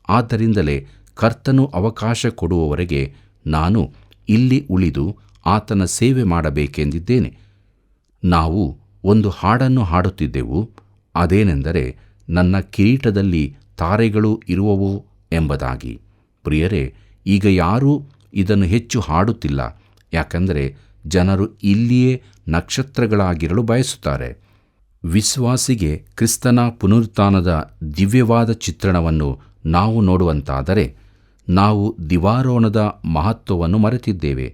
ಆದ್ದರಿಂದಲೇ ಕರ್ತನು ಅವಕಾಶ ಕೊಡುವವರೆಗೆ ನಾನು ಇಲ್ಲಿ ಉಳಿದು ಆತನ ಸೇವೆ ಮಾಡಬೇಕೆಂದಿದ್ದೇನೆ. ನಾವು ಒಂದು ಹಾಡನ್ನು ಹಾಡುತ್ತಿದ್ದೆವು. ಅದೇನೆಂದರೆ, ನನ್ನ ಕಿರೀಟದಲ್ಲಿ ತಾರೆಗಳು ಇರುವವೋ ಎಂಬುದಾಗಿ. ಪ್ರಿಯರೇ, ಈಗ ಯಾರೂ ಇದನ್ನು ಹೆಚ್ಚು ಹಾಡುತ್ತಿಲ್ಲ. ಯಾಕೆಂದರೆ ಜನರು ಇಲ್ಲಿಯೇ ನಕ್ಷತ್ರಗಳಾಗಿರಲು ಬಯಸುತ್ತಾರೆ. ವಿಶ್ವಾಸಿಗೆ ಕ್ರಿಸ್ತನ ಪುನರುತ್ಥಾನದ ದಿವ್ಯವಾದ ಚಿತ್ರಣವನ್ನು ನಾವು ನೋಡುವಂತಾದರೆ ನಾವು ದಿವಾರೋಣದ ಮಹತ್ವವನ್ನು ಮರೆತಿದ್ದೇವೆ.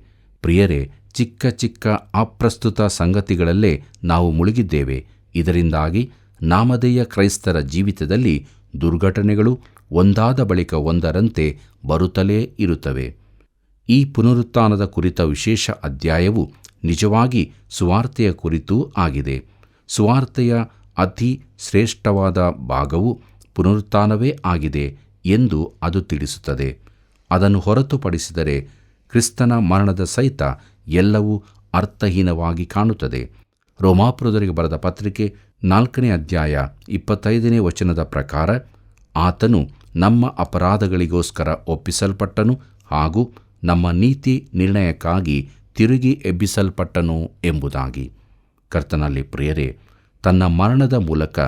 ಪ್ರಿಯರೇ, ಚಿಕ್ಕ ಚಿಕ್ಕ ಅಪ್ರಸ್ತುತ ಸಂಗತಿಗಳಲ್ಲೇ ನಾವು ಮುಳುಗಿದ್ದೇವೆ. ಇದರಿಂದಾಗಿ ನಾಮಧೇಯ ಕ್ರೈಸ್ತರ ಜೀವಿತದಲ್ಲಿ ದುರ್ಘಟನೆಗಳು ಒಂದಾದ ಬಳಿಕ ಒಂದರಂತೆ ಬರುತ್ತಲೇ ಇರುತ್ತವೆ. ಈ ಪುನರುತ್ಥಾನದ ಕುರಿತ ವಿಶೇಷ ಅಧ್ಯಾಯವು ನಿಜವಾಗಿ ಸುವಾರ್ತೆಯ ಕುರಿತೂ ಆಗಿದೆ. ಸುವಾರ್ತೆಯ ಅತಿ ಶ್ರೇಷ್ಠವಾದ ಭಾಗವು ಪುನರುತ್ಥಾನವೇ ಆಗಿದೆ ಎಂದು ಅದು ತಿಳಿಸುತ್ತದೆ. ಅದನ್ನು ಹೊರತುಪಡಿಸಿದರೆ ಕ್ರಿಸ್ತನ ಮರಣದ ಸಹಿತ ಎಲ್ಲವೂ ಅರ್ಥಹೀನವಾಗಿ ಕಾಣುತ್ತದೆ. ರೋಮಾಪುರದವರಿಗೆ ಬರೆದ ಪತ್ರಿಕೆ 4ನೇ ಅಧ್ಯಾಯ 25ನೇ ವಚನದ ಪ್ರಕಾರ, ಆತನು ನಮ್ಮ ಅಪರಾಧಗಳಿಗೋಸ್ಕರ ಒಪ್ಪಿಸಲ್ಪಟ್ಟನು ಹಾಗೂ ನಮ್ಮ ನೀತಿ ನಿರ್ಣಯಕ್ಕಾಗಿ ತಿರುಗಿ ಎಬ್ಬಿಸಲ್ಪಟ್ಟನು ಎಂಬುದಾಗಿ. ಕರ್ತನಲ್ಲಿ ಪ್ರಿಯರೇ, ತನ್ನ ಮರಣದ ಮೂಲಕ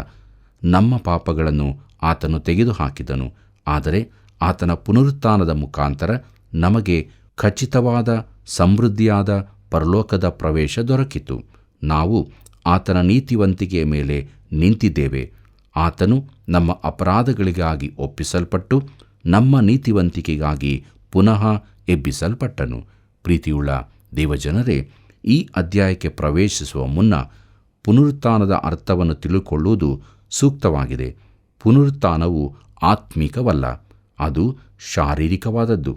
ನಮ್ಮ ಪಾಪಗಳನ್ನು ಆತನು ತೆಗೆದುಹಾಕಿದನು. ಆದರೆ ಆತನ ಪುನರುತ್ಥಾನದ ಮುಖಾಂತರ ನಮಗೆ ಖಚಿತವಾದ ಸಮೃದ್ಧಿಯಾದ ಪರಲೋಕದ ಪ್ರವೇಶ ದೊರಕಿತು. ನಾವು ಆತನ ನೀತಿವಂತಿಕೆಯ ಮೇಲೆ ನಿಂತಿದ್ದೇವೆ. ಆತನು ನಮ್ಮ ಅಪರಾಧಗಳಿಗಾಗಿ ಒಪ್ಪಿಸಲ್ಪಟ್ಟು ನಮ್ಮ ನೀತಿವಂತಿಕೆಗಾಗಿ ಪುನಃ ಎಬ್ಬಿಸಲ್ಪಟ್ಟನು. ಪ್ರೀತಿಯುಳ್ಳ ದೇವಜನರೇ, ಈ ಅಧ್ಯಾಯಕ್ಕೆ ಪ್ರವೇಶಿಸುವ ಮುನ್ನ ಪುನರುತ್ಥಾನದ ಅರ್ಥವನ್ನು ತಿಳಿದುಕೊಳ್ಳುವುದು ಸೂಕ್ತವಾಗಿದೆ. ಪುನರುತ್ಥಾನವು ಆತ್ಮಿಕವಲ್ಲ, ಅದು ಶಾರೀರಿಕವಾದದ್ದು.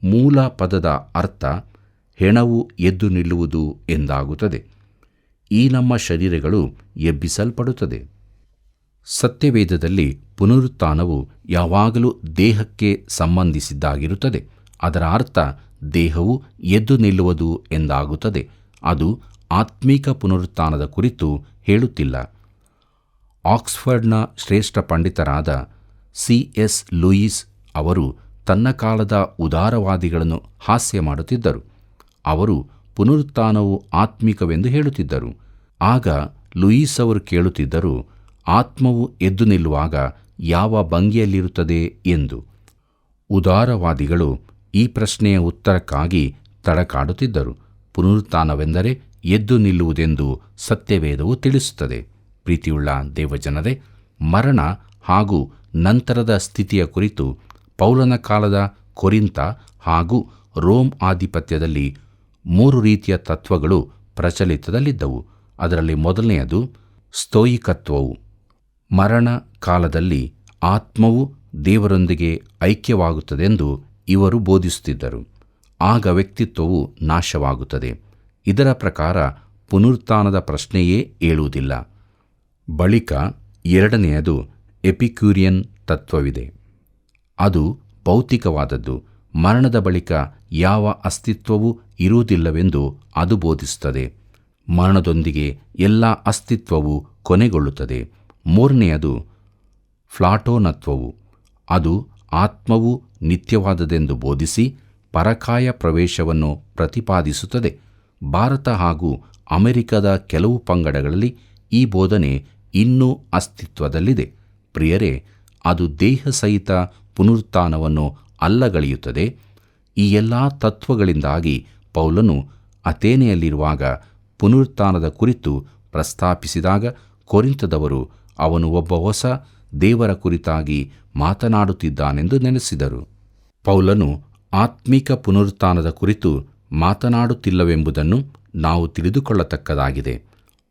ಮೂಲ ಪದದ ಅರ್ಥ ಹೆಣವು ಎದ್ದು ನಿಲ್ಲುವುದು ಎಂದಾಗುತ್ತದೆ. ಈ ನಮ್ಮ ಶರೀರಗಳು ಎಬ್ಬಿಸಲ್ಪಡುತ್ತದೆ. ಸತ್ಯವೇದದಲ್ಲಿ ಪುನರುತ್ಥಾನವು ಯಾವಾಗಲೂ ದೇಹಕ್ಕೆ ಸಂಬಂಧಿಸಿದ್ದಾಗಿರುತ್ತದೆ. ಅದರ ಅರ್ಥ ದೇಹವು ಎದ್ದು ನಿಲ್ಲುವುದು ಎಂದಾಗುತ್ತದೆ. ಅದು ಆತ್ಮಿಕ ಪುನರುತ್ಥಾನದ ಕುರಿತು ಹೇಳುತ್ತಿಲ್ಲ. ಆಕ್ಸ್ಫರ್ಡ್ನ ಶ್ರೇಷ್ಠ ಪಂಡಿತರಾದ C.S. ಲೂಯಿಸ್ ಅವರು ತನ್ನ ಕಾಲದ ಉದಾರವಾದಿಗಳನ್ನು ಹಾಸ್ಯ ಮಾಡುತ್ತಿದ್ದರು. ಅವರು ಪುನರುತ್ಥಾನವು ಆತ್ಮಿಕವೆಂದು ಹೇಳುತ್ತಿದ್ದರು. ಆಗ ಲೂಯಿಸ್ ಅವರು ಕೇಳುತ್ತಿದ್ದರು, ಆತ್ಮವು ಎದ್ದು ನಿಲ್ಲುವಾಗ ಯಾವ ಭಂಗಿಯಲ್ಲಿರುತ್ತದೆ ಎಂದು. ಉದಾರವಾದಿಗಳು ಈ ಪ್ರಶ್ನೆಯ ಉತ್ತರಕ್ಕಾಗಿ ತಡಕಾಡುತ್ತಿದ್ದರು. ಪುನರುತ್ಥಾನವೆಂದರೆ ಎದ್ದು ನಿಲ್ಲುವುದೆಂದು ಸತ್ಯವೇದವು ತಿಳಿಸುತ್ತದೆ. ಪ್ರೀತಿಯುಳ್ಳ ದೇವಜನರೇ, ಮರಣ ಹಾಗೂ ನಂತರದ ಸ್ಥಿತಿಯ ಕುರಿತು ಪೌಲನ ಕಾಲದ ಕೊರಿಂಥ ಹಾಗೂ ರೋಮ್ ಆಧಿಪತ್ಯದಲ್ಲಿ 3 ರೀತಿಯ ತತ್ವಗಳು ಪ್ರಚಲಿತದಲ್ಲಿದ್ದವು. ಅದರಲ್ಲಿ ಮೊದಲನೆಯದು ಸ್ತೋಯಿಕತ್ವವು. ಮರಣ ಕಾಲದಲ್ಲಿ ಆತ್ಮವು ದೇವರೊಂದಿಗೆ ಐಕ್ಯವಾಗುತ್ತದೆಂದು ಇವರು ಬೋಧಿಸುತ್ತಿದ್ದರು. ಆಗ ವ್ಯಕ್ತಿತ್ವವು ನಾಶವಾಗುತ್ತದೆ. ಇದರ ಪ್ರಕಾರ ಪುನರುತ್ಥಾನದ ಪ್ರಶ್ನೆಯೇ ಏಳುವುದಿಲ್ಲ. ಬಳಿಕ ಎರಡನೆಯದು ಎಪಿಕ್ಯೂರಿಯನ್ ತತ್ವವಿದೆ. ಅದು ಭೌತಿಕವಾದದ್ದು. ಮರಣದ ಬಳಿಕ ಯಾವ ಅಸ್ತಿತ್ವವೂ ಇರುವುದಿಲ್ಲವೆಂದು ಅದು ಬೋಧಿಸುತ್ತದೆ. ಮರಣದೊಂದಿಗೆ ಎಲ್ಲ ಅಸ್ತಿತ್ವವು ಕೊನೆಗೊಳ್ಳುತ್ತದೆ. ಮೂರನೆಯದು ಪ್ಲಾಟೋನತ್ವವು. ಅದು ಆತ್ಮವು ನಿತ್ಯವಾದದೆಂದು ಬೋಧಿಸಿ ಪರಕಾಯ ಪ್ರವೇಶವನ್ನು ಪ್ರತಿಪಾದಿಸುತ್ತದೆ. ಭಾರತ ಹಾಗೂ ಅಮೆರಿಕದ ಕೆಲವು ಪಂಗಡಗಳಲ್ಲಿ ಈ ಬೋಧನೆ ಇನ್ನೂ ಅಸ್ತಿತ್ವದಲ್ಲಿದೆ. ಪ್ರಿಯರೇ, ಅದು ದೇಹಸಹಿತ ಪುನರುತ್ಥಾನವನ್ನು ಅಲ್ಲಗಳೆಯುತ್ತದೆ. ಈ ಎಲ್ಲ ತತ್ವಗಳಿಂದಾಗಿ ಪೌಲನು ಅಥೇನೆಯಲ್ಲಿರುವಾಗ ಪುನರುತ್ಥಾನದ ಕುರಿತು ಪ್ರಸ್ತಾಪಿಸಿದಾಗ ಕೊರಿಂಥದವರು ಅವನು ಒಬ್ಬ ಹೊಸ ದೇವರ ಕುರಿತಾಗಿ ಮಾತನಾಡುತ್ತಿದ್ದಾನೆಂದು ನೆನೆಸಿದರು. ಪೌಲನು ಆತ್ಮಿಕ ಪುನರುತ್ಥಾನದ ಕುರಿತು ಮಾತನಾಡುತ್ತಿಲ್ಲವೆಂಬುದನ್ನು ನಾವು ತಿಳಿದುಕೊಳ್ಳತಕ್ಕದಾಗಿದೆ.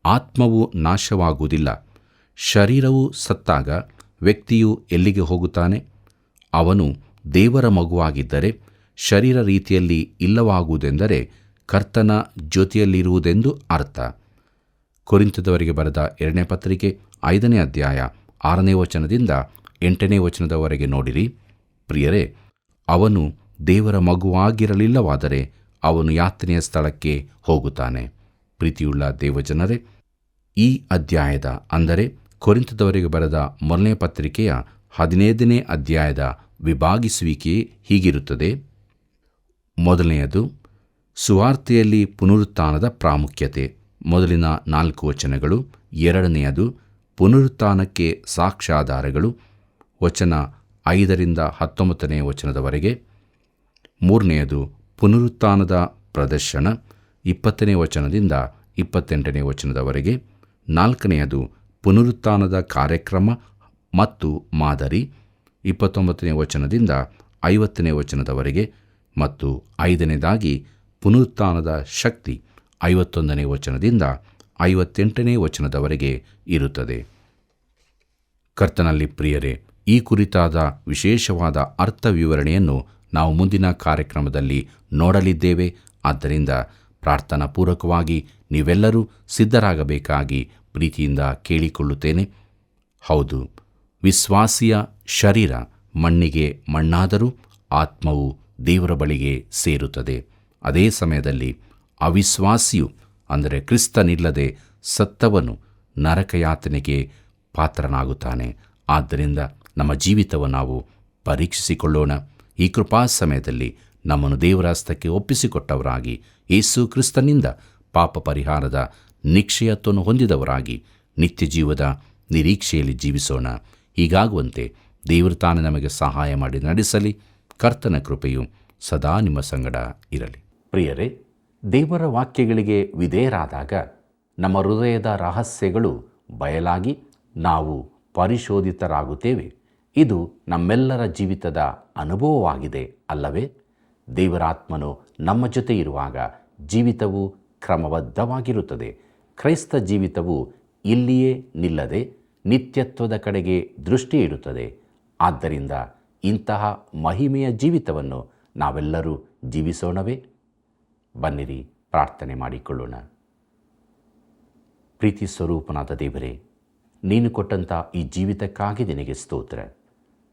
ಆತ್ಮವು ನಾಶವಾಗುವುದಿಲ್ಲ. ಶರೀರವು ಸತ್ತಾಗ ವ್ಯಕ್ತಿಯು ಎಲ್ಲಿಗೆ ಹೋಗುತ್ತಾನೆ? ಅವನು ದೇವರ ಮಗುವಾಗಿದ್ದರೆ ಶರೀರ ರೀತಿಯಲ್ಲಿ ಇಲ್ಲವಾಗುವುದೆಂದರೆ ಕರ್ತನ ಜೊತೆಯಲ್ಲಿರುವುದೆಂದು ಅರ್ಥ. ಕೊರಿಂಥದವರಿಗೆ ಬರೆದ 2ನೇ ಪತ್ರಿಕೆ 5ನೇ ಅಧ್ಯಾಯ 6ನೇ ವಚನದಿಂದ 8ನೇ ವಚನದವರೆಗೆ ನೋಡಿರಿ. ಪ್ರಿಯರೇ, ಅವನು ದೇವರ ಮಗುವಾಗಿರಲಿಲ್ಲವಾದರೆ ಅವನು ಯಾತನೆಯ ಸ್ಥಳಕ್ಕೆ ಹೋಗುತ್ತಾನೆ. ಪ್ರೀತಿಯುಳ್ಳ ದೇವಜನರೇ, ಈ ಅಧ್ಯಾಯದ ಅಂದರೆ ಕೊರಿಂಥದವರಿಗೆ ಬರೆದ 1ನೇ ಪತ್ರಿಕೆಯ 15ನೇ ಅಧ್ಯಾಯದ ವಿಭಾಗಿಸುವಿಕೆ ಹೀಗಿರುತ್ತದೆ. ಮೊದಲನೆಯದು ಸುವಾರ್ತೆಯಲ್ಲಿ ಪುನರುತ್ಥಾನದ ಪ್ರಾಮುಖ್ಯತೆ, ಮೊದಲಿನ 4 ವಚನಗಳು. ಎರಡನೆಯದು ಪುನರುತ್ಥಾನಕ್ಕೆ ಸಾಕ್ಷ್ಯಾಧಾರಗಳು, ವಚನ 5ರಿಂದ 19ನೇ ವಚನದವರೆಗೆ. ಮೂರನೆಯದು ಪುನರುತ್ಥಾನದ ಪ್ರದರ್ಶನ, 20ನೇ ವಚನದಿಂದ 28ನೇ ವಚನದವರೆಗೆ. ನಾಲ್ಕನೆಯದು ಪುನರುತ್ಥಾನದ ಕಾರ್ಯಕ್ರಮ ಮತ್ತು ಮಾದರಿ, 29ನೇ ವಚನದಿಂದ 50ನೇ ವಚನದವರೆಗೆ. ಮತ್ತು 5ನೇದಾಗಿ ಪುನರುತ್ಥಾನದ ಶಕ್ತಿ, 51ನೇ ವಚನದಿಂದ 58ನೇ ವಚನದವರೆಗೆ ಇರುತ್ತದೆ. ಕರ್ತನಲ್ಲಿ ಪ್ರಿಯರೇ, ಈ ಕುರಿತಾದ ವಿಶೇಷವಾದ ಅರ್ಥ ವಿವರಣೆಯನ್ನು ನಾವು ಮುಂದಿನ ಕಾರ್ಯಕ್ರಮದಲ್ಲಿ ನೋಡಲಿದ್ದೇವೆ. ಆದ್ದರಿಂದ ಪ್ರಾರ್ಥನಾಪೂರ್ವಕವಾಗಿ ನೀವೆಲ್ಲರೂ ಸಿದ್ಧರಾಗಬೇಕಾಗಿ ಪ್ರೀತಿಯಿಂದ ಕೇಳಿಕೊಳ್ಳುತ್ತೇನೆ. ಹೌದು, ವಿಶ್ವಾಸಿಯ ಶರೀರ ಮಣ್ಣಿಗೆ ಮಣ್ಣಾದರೂ ಆತ್ಮವು ದೇವರ ಬಳಿಗೆ ಸೇರುತ್ತದೆ. ಅದೇ ಸಮಯದಲ್ಲಿ ಅವಿಶ್ವಾಸಿಯು ಅಂದರೆ ಕ್ರಿಸ್ತನಿಲ್ಲದೆ ಸತ್ತವನು ನರಕಯಾತನೆಗೆ ಪಾತ್ರನಾಗುತ್ತಾನೆ. ಆದ್ದರಿಂದ ನಮ್ಮ ಜೀವಿತವನ್ನು ನಾವು ಪರೀಕ್ಷಿಸಿಕೊಳ್ಳೋಣ. ಈ ಕೃಪಾ ಸಮಯದಲ್ಲಿ ನಮ್ಮನ್ನು ದೇವರ ಹಸ್ತಕ್ಕೆ ಒಪ್ಪಿಸಿಕೊಟ್ಟವರಾಗಿ, ಯೇಸು ಕ್ರಿಸ್ತನಿಂದ ಪಾಪ ಪರಿಹಾರದ ನಿಶ್ಚಯತ್ವವನ್ನು ಹೊಂದಿದವರಾಗಿ ನಿತ್ಯ ಜೀವದ ನಿರೀಕ್ಷೆಯಲ್ಲಿ ಜೀವಿಸೋಣ. ಹೀಗಾಗುವಂತೆ ದೇವರು ತಾನೇ ನಮಗೆ ಸಹಾಯ ಮಾಡಿ ನಡೆಸಲಿ. ಕರ್ತನ ಕೃಪೆಯು ಸದಾ ನಿಮ್ಮ ಸಂಗಡ ಇರಲಿ. ಪ್ರಿಯರೇ, ದೇವರ ವಾಕ್ಯಗಳಿಗೆ ವಿಧೇಯರಾದಾಗ ನಮ್ಮ ಹೃದಯದ ರಹಸ್ಯಗಳು ಬಯಲಾಗಿ ನಾವು ಪರಿಶೋಧಿತರಾಗುತ್ತೇವೆ. ಇದು ನಮ್ಮೆಲ್ಲರ ಜೀವಿತದ ಅನುಭವವಾಗಿದೆ ಅಲ್ಲವೇ? ದೇವರಾತ್ಮನು ನಮ್ಮ ಜೊತೆ ಇರುವಾಗ ಜೀವಿತವು ಕ್ರಮಬದ್ಧವಾಗಿರುತ್ತದೆ. ಕ್ರೈಸ್ತ ಜೀವಿತವು ಇಲ್ಲಿಯೇ ನಿಲ್ಲದೆ ನಿತ್ಯತ್ವದ ಕಡೆಗೆ ದೃಷ್ಟಿ ಇಡುತ್ತದೆ. ಆದ್ದರಿಂದ ಇಂತಹ ಮಹಿಮೆಯ ಜೀವಿತವನ್ನು ನಾವೆಲ್ಲರೂ ಜೀವಿಸೋಣವೇ? ಬನ್ನಿರಿ, ಪ್ರಾರ್ಥನೆ ಮಾಡಿಕೊಳ್ಳೋಣ. ಪ್ರೀತಿ ಸ್ವರೂಪನಾದ ದೇವರೇ, ನೀನು ಕೊಟ್ಟಂಥ ಈ ಜೀವಿತಕ್ಕಾಗಿ ನಿನಗೆ ಸ್ತೋತ್ರ.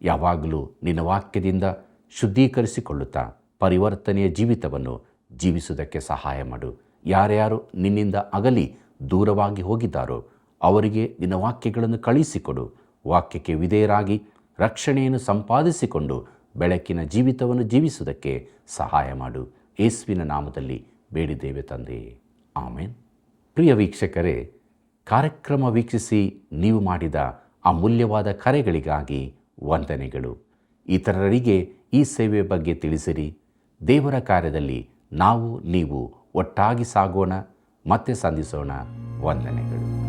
ಯಾವಾಗಲೂ ನಿನ್ನ ವಾಕ್ಯದಿಂದ ಶುದ್ಧೀಕರಿಸಿಕೊಳ್ಳುತ್ತಾ ಪರಿವರ್ತನೆಯ ಜೀವಿತವನ್ನು ಜೀವಿಸುವುದಕ್ಕೆ ಸಹಾಯ ಮಾಡು. ಯಾರ್ಯಾರು ನಿನ್ನಿಂದ ಅಗಲಿ ದೂರವಾಗಿ ಹೋಗಿದ್ದಾರೋ ಅವರಿಗೆ ನಿನ್ನ ವಾಕ್ಯಗಳನ್ನು ಕಳುಹಿಸಿಕೊಡು. ವಾಕ್ಯಕ್ಕೆ ವಿಧೇಯರಾಗಿ ರಕ್ಷಣೆಯನ್ನು ಸಂಪಾದಿಸಿಕೊಂಡು ಬೆಳಕಿನ ಜೀವಿತವನ್ನು ಜೀವಿಸುವುದಕ್ಕೆ ಸಹಾಯ ಮಾಡು. ಯೇಸುವಿನ ನಾಮದಲ್ಲಿ ಬೇಡಿದ್ದೇವೆ ತಂದೆಯೇ, ಆಮೇನ್. ಪ್ರಿಯ ವೀಕ್ಷಕರೇ, ಕಾರ್ಯಕ್ರಮ ವೀಕ್ಷಿಸಿ ನೀವು ಮಾಡಿದ ಅಮೂಲ್ಯವಾದ ಕರೆಗಳಿಗಾಗಿ ವಂದನೆಗಳು. ಇತರರಿಗೆ ಈ ಸೇವೆಯ ಬಗ್ಗೆ ತಿಳಿಸಿರಿ. ದೇವರ ಕಾರ್ಯದಲ್ಲಿ ನಾವು ನೀವು ಒಟ್ಟಾಗಿ ಸಾಗೋಣ. ಮತ್ತೆ ಸಂಧಿಸೋಣ. ವಂದನೆಗಳು.